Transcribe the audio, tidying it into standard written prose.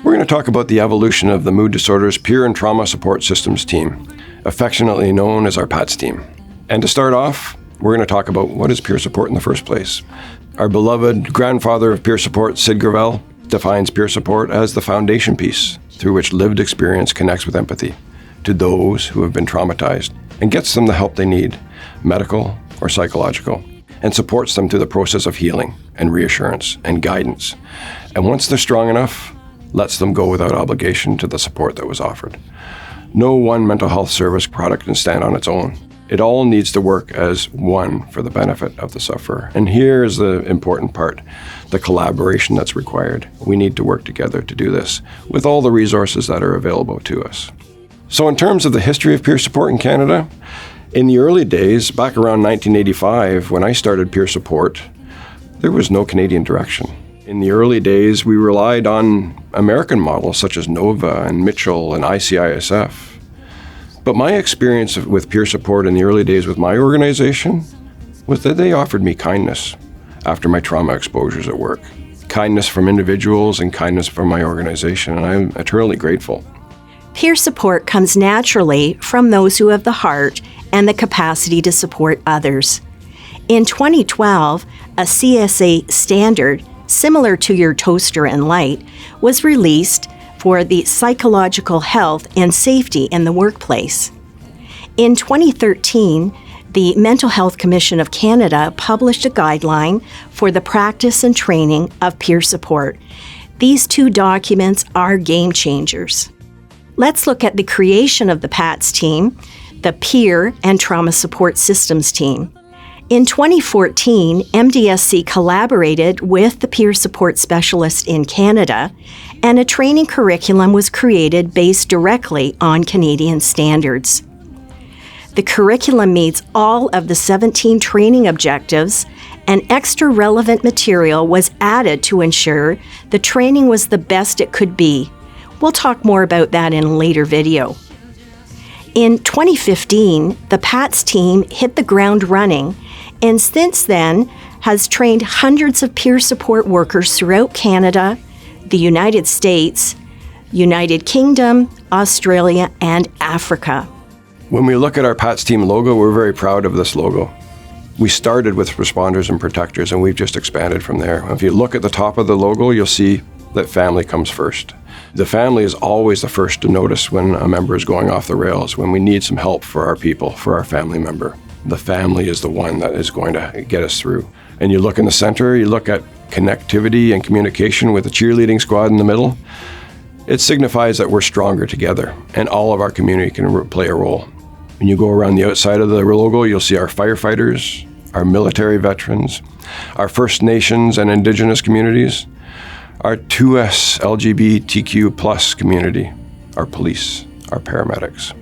We're going to talk about the evolution of the Mood Disorders Peer and Trauma Support Systems team, affectionately known as our PATS team. And to start off, we're going to talk about what is peer support in the first place. Our beloved grandfather of peer support, Sid Gravel, defines peer support as the foundation piece through which lived experience connects with empathy to those who have been traumatized and gets them the help they need, medical or psychological, and supports them through the process of healing and reassurance and guidance. And once they're strong enough, lets them go without obligation to the support that was offered. No one mental health service product can stand on its own. It all needs to work as one for the benefit of the sufferer. And here is the important part, the collaboration that's required. We need to work together to do this with all the resources that are available to us. So in terms of the history of peer support in Canada, in the early days, back around 1985, when I started peer support, there was no Canadian direction. In the early days, we relied on American models such as NOVA and Mitchell and ICISF. But my experience with peer support in the early days with my organization was that they offered me kindness after my trauma exposures at work. Kindness from individuals and kindness from my organization, and I'm eternally grateful. Peer support comes naturally from those who have the heart and the capacity to support others. In 2012, a CSA standard similar to your toaster and light, was released for the psychological health and safety in the workplace. In 2013, the Mental Health Commission of Canada published a guideline for the practice and training of peer support. These two documents are game changers. Let's look at the creation of the PATS team, the Peer and Trauma Support Systems team. In 2014, MDSC collaborated with the peer support specialist in Canada, and a training curriculum was created based directly on Canadian standards. The curriculum meets all of the 17 training objectives, and extra relevant material was added to ensure the training was the best it could be. We'll talk more about that in a later video. In 2015, the PATS team hit the ground running, and since then has trained hundreds of peer support workers throughout Canada, the United States, United Kingdom, Australia, and Africa. When we look at our PATS team logo, we're very proud of this logo. We started with responders and protectors, and we've just expanded from there. If you look at the top of the logo, you'll see that family comes first. The family is always the first to notice when a member is going off the rails, when we need some help for our people, for our family member. The family is the one that is going to get us through. And you look in the center, you look at connectivity and communication with the cheerleading squad in the middle. It signifies that we're stronger together, and all of our community can play a role. When you go around the outside of the logo, you'll see our firefighters, our military veterans, our First Nations and Indigenous communities, our 2S LGBTQ+ community, our police, our paramedics.